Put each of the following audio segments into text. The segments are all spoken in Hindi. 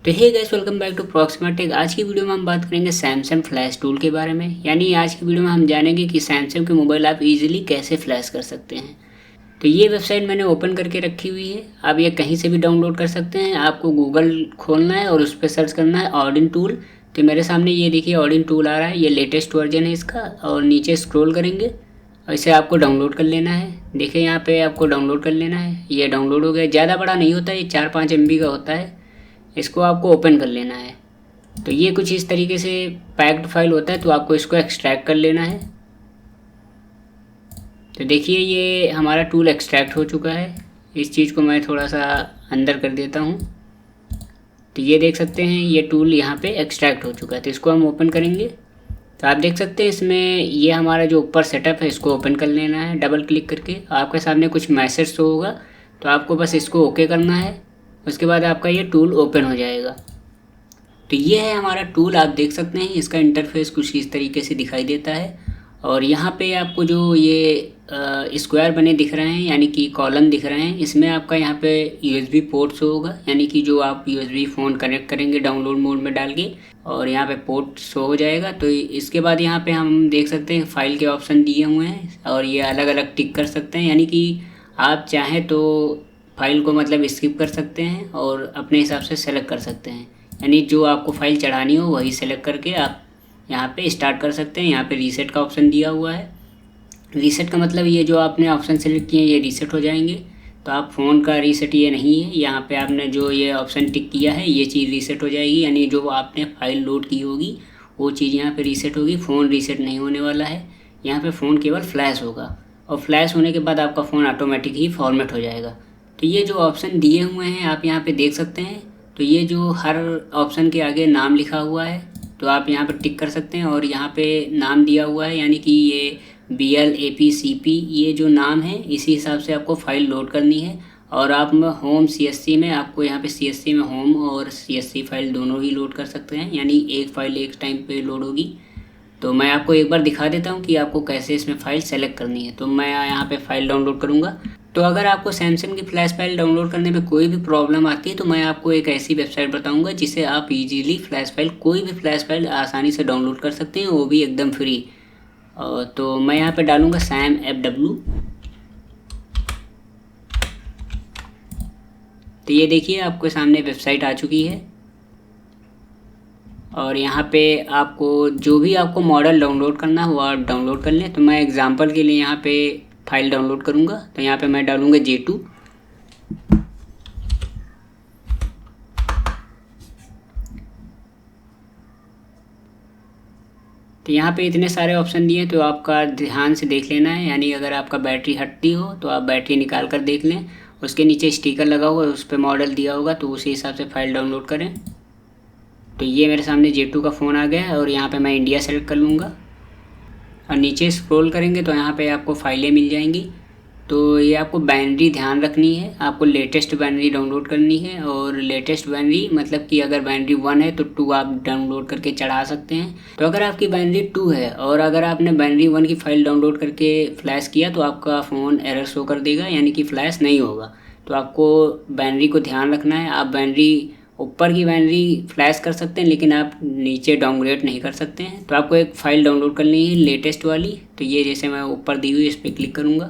तो hey guys, welcome back to Proxima Tech. आज की वीडियो में हम बात करेंगे सैमसंग फ्लैश टूल के बारे में। यानी आज की वीडियो में हम जानेंगे कि सैमसंग के मोबाइल आप इजीली कैसे फ्लैश कर सकते हैं। तो ये वेबसाइट मैंने ओपन करके रखी हुई है, आप ये कहीं से भी डाउनलोड कर सकते हैं। आपको गूगल खोलना है और उस पर सर्च करना है ऑडिन टूल। तो मेरे सामने ये देखिए ऑडिन टूल आ रहा है, ये लेटेस्ट वर्जन है इसका। और नीचे स्क्रॉल करेंगे और इसे आपको डाउनलोड कर लेना है। देखिए यहाँ पे आपको डाउनलोड कर लेना है। ये डाउनलोड हो गया, ज़्यादा बड़ा नहीं होता, ये 4-5 MB का होता है। इसको आपको ओपन कर लेना है। तो ये कुछ इस तरीके से पैक्ड फाइल होता है, तो आपको इसको एक्सट्रैक्ट कर लेना है। तो देखिए ये हमारा टूल एक्सट्रैक्ट हो चुका है। इस चीज़ को मैं थोड़ा सा अंदर कर देता हूँ। तो ये देख सकते हैं ये टूल यहाँ पे एक्सट्रैक्ट हो चुका है। तो इसको हम ओपन करेंगे तो आप देख सकते हैं इसमें ये हमारा जो ऊपर सेटअप है इसको ओपन कर लेना है डबल क्लिक करके। आपके सामने कुछ मैसेज शो होगा, तो आपको बस इसको ओके करना है। उसके बाद आपका ये टूल ओपन हो जाएगा। तो ये है हमारा टूल, आप देख सकते हैं इसका इंटरफेस कुछ इस तरीके से दिखाई देता है। और यहाँ पे आपको जो ये स्क्वायर बने दिख रहे हैं, यानी कि कॉलम दिख रहे हैं, इसमें आपका यहाँ पे USB पोर्ट शो होगा, यानी कि जो आप USB फ़ोन कनेक्ट करेंगे डाउनलोड मोड में डाल के, और यहाँ पे पोर्ट शो हो जाएगा। तो इसके बाद यहाँ पे हम देख सकते हैं फाइल के ऑप्शन दिए हुए हैं और ये अलग अलग टिक कर सकते हैं। यानी कि आप चाहें तो फाइल को मतलब स्किप कर सकते हैं और अपने हिसाब से सेलेक्ट कर सकते हैं। यानी जो आपको फ़ाइल चढ़ानी हो वही सेलेक्ट करके आप यहाँ पे स्टार्ट कर सकते हैं। यहाँ पे रीसेट का ऑप्शन दिया हुआ है। रीसेट का मतलब ये जो आपने ऑप्शन सेलेक्ट किए ये रीसेट हो जाएंगे। तो आप फ़ोन का रीसेट ये नहीं है, यहाँ पे आपने जो ये ऑप्शन टिक किया है ये चीज़ रीसेट हो जाएगी। यानी जो आपने फ़ाइल लोड की होगी वो चीज़ यहाँ पे रीसेट होगी। फ़ोन रीसेट नहीं होने वाला है, यहाँ पे फ़ोन केवल फ्लैश होगा और फ्लैश होने के बाद आपका फ़ोन ऑटोमेटिक ही फॉर्मेट हो जाएगा। तो ये जो ऑप्शन दिए हुए हैं आप यहाँ पे देख सकते हैं। तो ये जो हर ऑप्शन के आगे नाम लिखा हुआ है, तो आप यहाँ पे टिक कर सकते हैं। और यहाँ पे नाम दिया हुआ है, यानी कि ये BLAPCP ये जो नाम है इसी हिसाब से आपको फ़ाइल लोड करनी है। और आप होम CSC में आपको यहाँ पे CSC में होम और CSC फाइल दोनों ही लोड कर सकते हैं, यानी एक फ़ाइल एक टाइम पे लोड होगी। तो मैं आपको एक बार दिखा देता हूँ कि आपको कैसे इसमें फ़ाइल सेलेक्ट करनी है। तो मैं यहाँ पे फ़ाइल डाउनलोड करूँगा। तो अगर आपको सैमसंग की फ्लैश फाइल डाउनलोड करने में कोई भी प्रॉब्लम आती है तो मैं आपको एक ऐसी वेबसाइट बताऊंगा जिसे आप इजीली फ्लैश फाइल, कोई भी फ्लैश फाइल आसानी से डाउनलोड कर सकते हैं, वो भी एकदम फ्री। तो मैं यहाँ पे डालूँगा SamFW। तो ये देखिए आपके सामने वेबसाइट आ चुकी है और यहाँ पे आपको जो भी आपको मॉडल डाउनलोड करना हो आप डाउनलोड कर लें। तो मैं एग्जांपल के लिए यहाँ पे फाइल डाउनलोड करूँगा, तो यहाँ पे मैं डालूँगा J2। तो यहाँ पे इतने सारे ऑप्शन दिए तो आपका ध्यान से देख लेना है। यानी अगर आपका बैटरी हटती हो तो आप बैटरी निकाल कर देख लें। उसके नीचे स्टिकर लगा हुआ है, उस पर मॉडल दिया होगा, तो उसी हिसाब से फाइल डाउनलोड करें। तो ये मेरे सामने J2 का फ़ोन आ गया है और यहाँ पे मैं इंडिया सेलेक्ट कर लूँगा और नीचे स्क्रॉल करेंगे तो यहाँ पे आपको फाइलें मिल जाएंगी। तो ये आपको बाइनरी ध्यान रखनी है, आपको लेटेस्ट बाइनरी डाउनलोड करनी है। और लेटेस्ट बाइनरी मतलब कि अगर बाइनरी 1 है तो 2 आप डाउनलोड करके चढ़ा सकते हैं। तो अगर आपकी बाइनरी 2 है और अगर आपने बाइनरी 1 की फ़ाइल डाउनलोड करके फ्लैश किया तो आपका फ़ोन एरर शो कर देगा, यानी कि फ़्लैश नहीं होगा। तो आपको बाइनरी को ध्यान रखना है। आप बाइनरी ऊपर की बाइनरी फ्लैश कर सकते हैं लेकिन आप नीचे डाउनग्रेड नहीं कर सकते हैं। तो आपको एक फ़ाइल डाउनलोड करनी है लेटेस्ट वाली। तो ये जैसे मैं ऊपर दी हुई इस पर क्लिक करूँगा।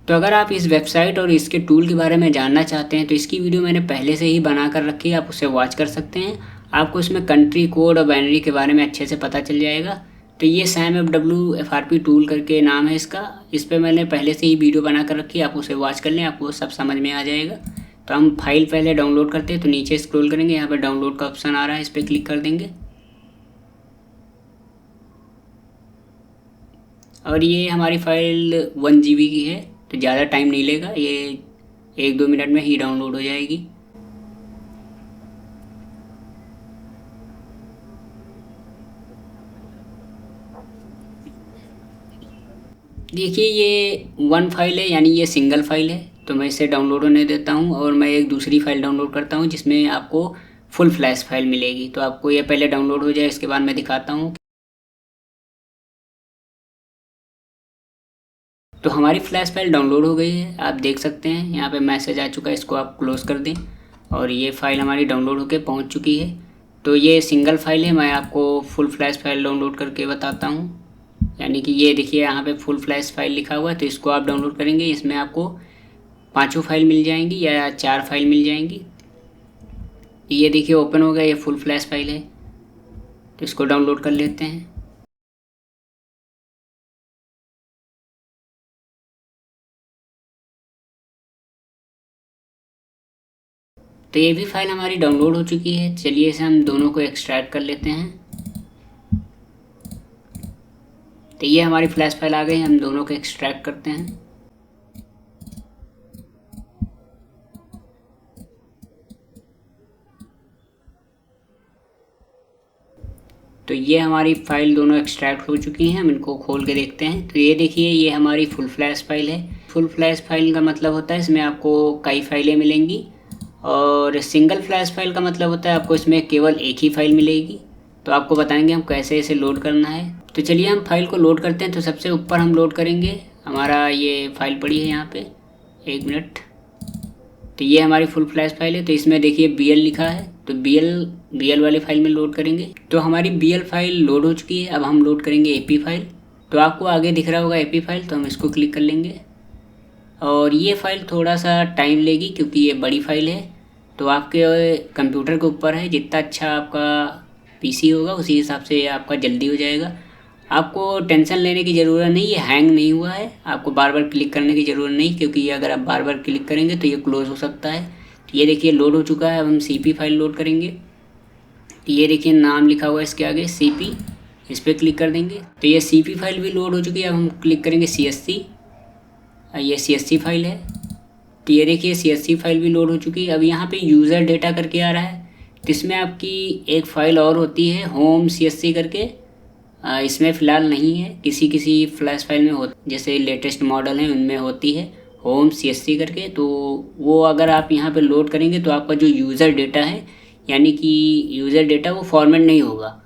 तो अगर आप इस वेबसाइट और इसके टूल के बारे में जानना चाहते हैं तो इसकी वीडियो मैंने पहले से ही बना कर रखी है, आप उसे वॉच कर सकते हैं। आपको इसमें कंट्री कोड और बाइनरी के बारे में अच्छे से पता चल जाएगा। तो ये SamFW FRP टूल करके नाम है इसका, इस पर मैंने पहले से ही वीडियो बना कर रखी है, आप उसे वॉच कर लें, आपको सब समझ में आ जाएगा। तो हम फाइल पहले डाउनलोड करते हैं। तो नीचे स्क्रॉल करेंगे, यहाँ पर डाउनलोड का ऑप्शन आ रहा है, इस पर क्लिक कर देंगे और ये हमारी फ़ाइल 1 GB की है। तो ज़्यादा टाइम नहीं लेगा, ये 1-2 मिनट में ही डाउनलोड हो जाएगी। देखिए ये 1 फाइल है, यानी ये सिंगल फाइल है। तो मैं इसे डाउनलोड होने देता हूँ और मैं एक दूसरी फाइल डाउनलोड करता हूँ जिसमें आपको फुल फ्लैश फाइल मिलेगी। तो आपको ये पहले डाउनलोड हो जाए, इसके बाद मैं दिखाता हूँ। तो हमारी फ्लैश फाइल डाउनलोड हो गई है, आप देख सकते हैं यहाँ पे मैसेज आ चुका है, इसको आप क्लोज़ कर दें। और ये फ़ाइल हमारी डाउनलोड होके पहुंच चुकी है। तो ये सिंगल फाइल है, मैं आपको फुल फ्लैश फाइल डाउनलोड करके बताता हूँ। यानी कि ये देखिए यहाँ पे फुल फ्लैश फाइल लिखा हुआ है, तो इसको आप डाउनलोड करेंगे, इसमें आपको 5 फाइल मिल जाएंगी या 4 फाइल मिल जाएंगी। ये देखिए ओपन हो गया, ये फुल फ्लैश फाइल है, तो इसको डाउनलोड कर लेते हैं। तो ये भी फाइल हमारी डाउनलोड हो चुकी है। चलिए इसे हम दोनों को एक्सट्रैक्ट कर लेते हैं। तो ये हमारी फ्लैश फाइल आ गई, हम दोनों को एक्सट्रैक्ट करते हैं। तो ये हमारी फ़ाइल दोनों एक्सट्रैक्ट हो चुकी हैं, हम इनको खोल के देखते हैं। तो ये देखिए ये हमारी फुल फ्लैश फाइल है। फुल फ्लैश फाइल का मतलब होता है इसमें आपको कई फाइलें मिलेंगी, और सिंगल फ्लैश फाइल का मतलब होता है आपको इसमें केवल एक ही फ़ाइल मिलेगी। तो आपको बताएंगे हम कैसे इसे लोड करना है। तो चलिए हम फाइल को लोड करते हैं। तो सबसे ऊपर हम लोड करेंगे, हमारा ये फ़ाइल पड़ी है यहाँ पे, 1 मिनट। तो ये हमारी फुल फ्लैश फाइल है। तो इसमें देखिए BL लिखा है, तो BL वाले फाइल में लोड करेंगे। तो हमारी BL फाइल लोड हो चुकी है। अब हम लोड करेंगे AP फाइल। तो आपको आगे दिख रहा होगा AP फाइल, तो हम इसको क्लिक कर लेंगे। और ये फ़ाइल थोड़ा सा टाइम लेगी क्योंकि ये बड़ी फ़ाइल है। तो आपके कंप्यूटर के ऊपर है, जितना अच्छा आपका PC होगा उसी हिसाब से आपका जल्दी हो जाएगा। आपको टेंशन लेने की ज़रूरत नहीं, ये हैंग नहीं हुआ है। आपको बार बार क्लिक करने की ज़रूरत नहीं, क्योंकि ये अगर आप बार बार क्लिक करेंगे तो ये क्लोज़ हो सकता है। तो ये देखिए लोड हो चुका है। अब हम CP फाइल लोड करेंगे। तो ये देखिए नाम लिखा हुआ है इसके आगे CP, इस पर क्लिक कर देंगे। तो ये CP फाइल भी लोड हो चुकी है। अब हम क्लिक करेंगे CSC, ये CSC फाइल है। तो ये देखिए CSC फाइल भी लोड हो चुकी है। अब यहाँ पे यूज़र डेटा करके आ रहा है, तो इसमें आपकी एक फ़ाइल और होती है होम CSC करके, इसमें फ़िलहाल नहीं है, किसी किसी फ्लैश फाइल में हो, जैसे लेटेस्ट मॉडल हैं उनमें होती है होम CSC करके। तो वो अगर आप यहाँ पे लोड करेंगे तो आपका जो यूज़र डेटा है, यानी कि यूज़र डेटा वो फॉर्मेट नहीं होगा।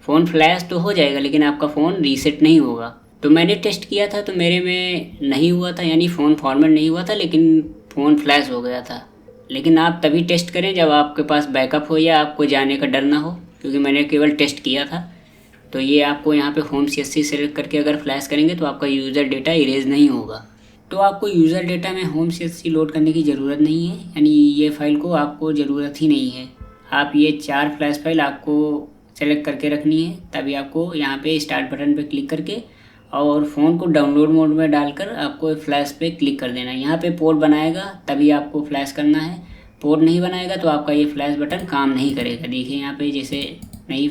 फ़ोन फ्लैश तो हो जाएगा लेकिन आपका फ़ोन रीसेट नहीं होगा। तो मैंने टेस्ट किया था तो मेरे में नहीं हुआ था, यानी फ़ोन फॉर्मेट नहीं हुआ था लेकिन फ़ोन फ्लैश हो गया था। लेकिन आप तभी टेस्ट करें जब आपके पास बैकअप हो या आपको जाने का डर ना हो, क्योंकि मैंने केवल टेस्ट किया था। तो ये आपको यहाँ पे होम CSC सेलेक्ट करके अगर फ्लैश करेंगे तो आपका यूज़र डेटा इरेज नहीं होगा। तो आपको यूज़र डेटा में होम CSC लोड करने की ज़रूरत नहीं है, यानी ये फ़ाइल को आपको ज़रूरत ही नहीं है। आप ये 4 फ्लैश फाइल आपको सेलेक्ट करके रखनी है, तभी आपको यहाँ पे स्टार्ट बटन पे क्लिक करके और फ़ोन को डाउनलोड मोड में डालकर आपको फ्लैश पे क्लिक कर देना है। यहाँ पे पोर्ट बनाएगा तभी आपको फ्लैश करना है, पोर्ट नहीं बनाएगा तो आपका ये फ्लैश बटन काम नहीं करेगा। देखिए यहाँ पे जैसे नहीं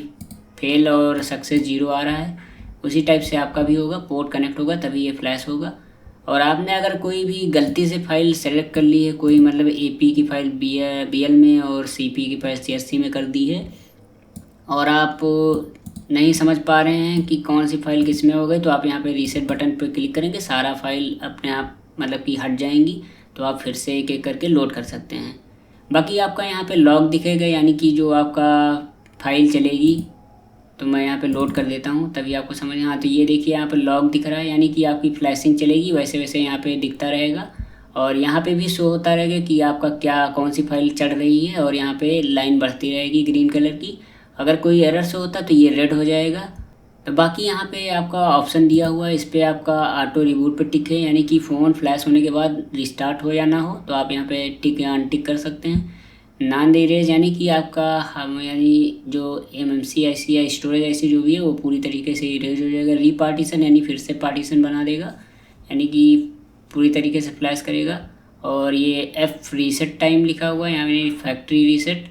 फेल और सक्सेस 0 आ रहा है, उसी टाइप से आपका भी होगा, पोर्ट कनेक्ट होगा तभी ये फ्लैश होगा। और आपने अगर कोई भी गलती से फ़ाइल सेलेक्ट कर ली है, कोई मतलब AP की फ़ाइल BL में और CP की फ़ाइल CSC में कर दी है, और आप नहीं समझ पा रहे हैं कि कौन सी फ़ाइल किस में हो गई, तो आप यहाँ पे रीसेट बटन पर क्लिक करेंगे, सारा फाइल अपने आप मतलब कि हट जाएंगी। तो आप फिर से एक एक करके लोड कर सकते हैं। बाकी आपका यहाँ पे लॉग दिखेगा, यानी कि जो आपका फ़ाइल चलेगी। तो मैं यहाँ पे लोड कर देता हूँ तभी आपको समझ। हाँ, तो ये देखिए यहाँ पे लॉग दिख रहा है, यानी कि आपकी फ्लैशिंग चलेगी वैसे वैसे यहाँ पे दिखता रहेगा। और यहाँ पे भी शो होता रहेगा कि आपका क्या कौन सी फाइल चढ़ रही है, और यहाँ पे लाइन बढ़ती रहेगी ग्रीन कलर की। अगर कोई एरर शो होता तो ये रेड हो जाएगा। तो बाकी यहाँ पे आपका ऑप्शन दिया हुआ है, इस पर आपका ऑटो रिबूट पे टिक है, यानी कि फ़ोन फ्लैश होने के बाद रिस्टार्ट हो या ना हो तो आप यहाँ पे टिक या अनटिक कर सकते हैं। नॉन इरेज, यानी कि आपका हम यानी जो MMC ऐसी या स्टोरेज ऐसी जो भी है वो पूरी तरीके से इरेज हो जाएगा। रीपार्टीशन यानी फिर से पार्टीशन बना देगा, यानी कि पूरी तरीके से फ्लैश करेगा। और ये F रीसेट टाइम लिखा हुआ है, यानी फैक्ट्री रीसेट।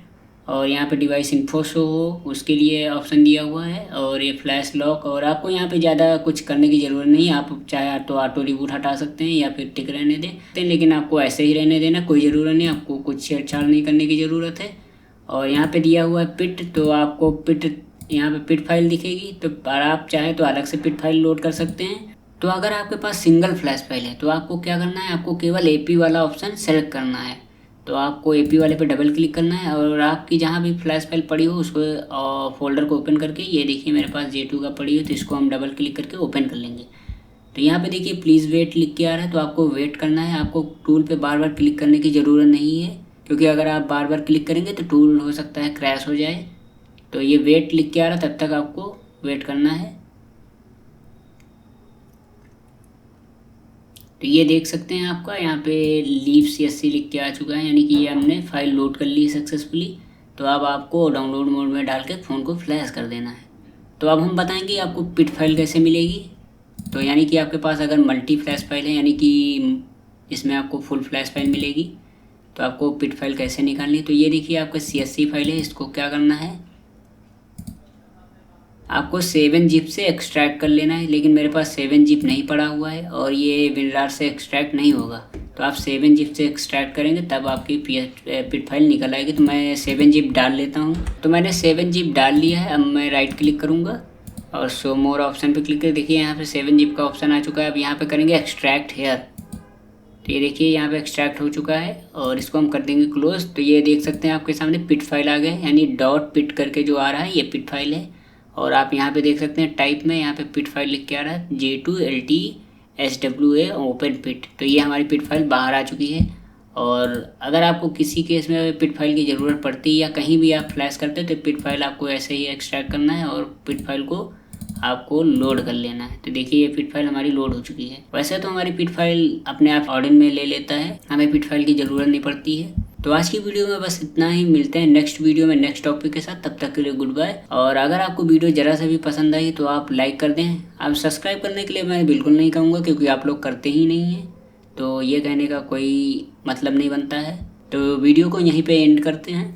और यहाँ पे डिवाइस इन्फो शो हो उसके लिए ऑप्शन दिया हुआ है, और ये फ्लैश लॉक। और आपको यहाँ पे ज़्यादा कुछ करने की ज़रूरत नहीं है, आप चाहे तो ऑटो रिबूट हटा सकते हैं या फिर टिक रहने दें, लेकिन आपको ऐसे ही रहने देना, कोई ज़रूरत नहीं, आपको कुछ छेड़छाड़ नहीं करने की ज़रूरत है। और यहाँ पे दिया हुआ है पिट, तो आपको पिट यहाँ पे पिट फाइल दिखेगी, तो आप चाहे तो अलग से पिट फाइल लोड कर सकते हैं। तो अगर आपके पास सिंगल फ्लैश फाइल है तो आपको क्या करना है, आपको केवल AP वाला ऑप्शन सेलेक्ट करना है। तो आपको AP वाले पे डबल क्लिक करना है, और आपकी जहाँ भी फ्लैश फाइल पड़ी हो उसको फोल्डर को ओपन करके, ये देखिए मेरे पास J2 का पड़ी हो तो इसको हम डबल क्लिक करके ओपन कर लेंगे। तो यहाँ पे देखिए प्लीज़ वेट लिख के आ रहा है, तो आपको वेट करना है। आपको टूल पे बार बार क्लिक करने की ज़रूरत नहीं है, क्योंकि अगर आप बार बार क्लिक करेंगे तो टूल हो सकता है क्रैश हो जाए। तो ये वेट लिख के आ रहा, तब तक आपको वेट करना है। तो ये देख सकते हैं आपका यहाँ पे लीव CSC लिख के आ चुका है, यानी कि ये हमने फाइल लोड कर ली सक्सेसफुली। तो अब आपको डाउनलोड मोड में डाल के फ़ोन को फ्लैश कर देना है। तो अब हम बताएंगे आपको पिट फाइल कैसे मिलेगी। तो यानी कि आपके पास अगर मल्टी फ्लैश फाइल है, यानी कि इसमें आपको फुल फ्लैश फाइल मिलेगी, तो आपको पिट फाइल कैसे निकालनी है। तो ये देखिए आपका CSC फाइल है, इसको क्या करना है, आपको 7 zip से एक्सट्रैक्ट कर लेना है। लेकिन मेरे पास 7 zip नहीं पड़ा हुआ है और ये WinRAR से एक्सट्रैक्ट नहीं होगा। तो आप 7 zip से एक्सट्रैक्ट करेंगे तब आपकी पिट फाइल निकल आएगी। तो मैं 7 zip डाल लेता हूँ। तो मैंने 7 zip डाल लिया है। अब मैं राइट क्लिक करूँगा और शो मोर ऑप्शन पे क्लिक कर, देखिए यहाँ पे 7 zip का ऑप्शन आ चुका है। अब यहाँ पे करेंगे एक्सट्रैक्ट हेयर। तो ये देखिए यहाँ पे एक्सट्रैक्ट हो चुका है और इसको हम कर देंगे क्लोज। तो ये देख सकते हैं आपके सामने पिट फाइल आ गए, यानी डॉट पिट करके जो आ रहा है ये पिट फाइल है। और आप यहाँ पे देख सकते हैं टाइप में यहाँ पे पिट फाइल लिख के आ रहा है J2LTSWA ओपन पिट। तो ये हमारी पिट फाइल बाहर आ चुकी है। और अगर आपको किसी केस में पिट फाइल की ज़रूरत पड़ती है या कहीं भी आप फ्लैश करते हैं तो पिट फाइल आपको ऐसे ही एक्सट्रैक्ट करना है और पिट फाइल को आपको लोड कर लेना है। तो देखिए ये पिट फाइल हमारी लोड हो चुकी है। वैसे तो हमारी पिट फाइल अपने आप ऑडिन में ले लेता है, हमें पिट फाइल की ज़रूरत नहीं पड़ती है। तो आज की वीडियो में बस इतना ही। मिलते हैं नेक्स्ट वीडियो में नेक्स्ट टॉपिक के साथ। तब तक के लिए गुड बाय। और अगर आपको वीडियो ज़रा सा भी पसंद आई तो आप लाइक कर दें। आप सब्सक्राइब करने के लिए मैं बिल्कुल नहीं कहूँगा, क्योंकि आप लोग करते ही नहीं हैं। तो ये कहने का कोई मतलब नहीं बनता है। तो वीडियो को यहीं पे एंड करते हैं।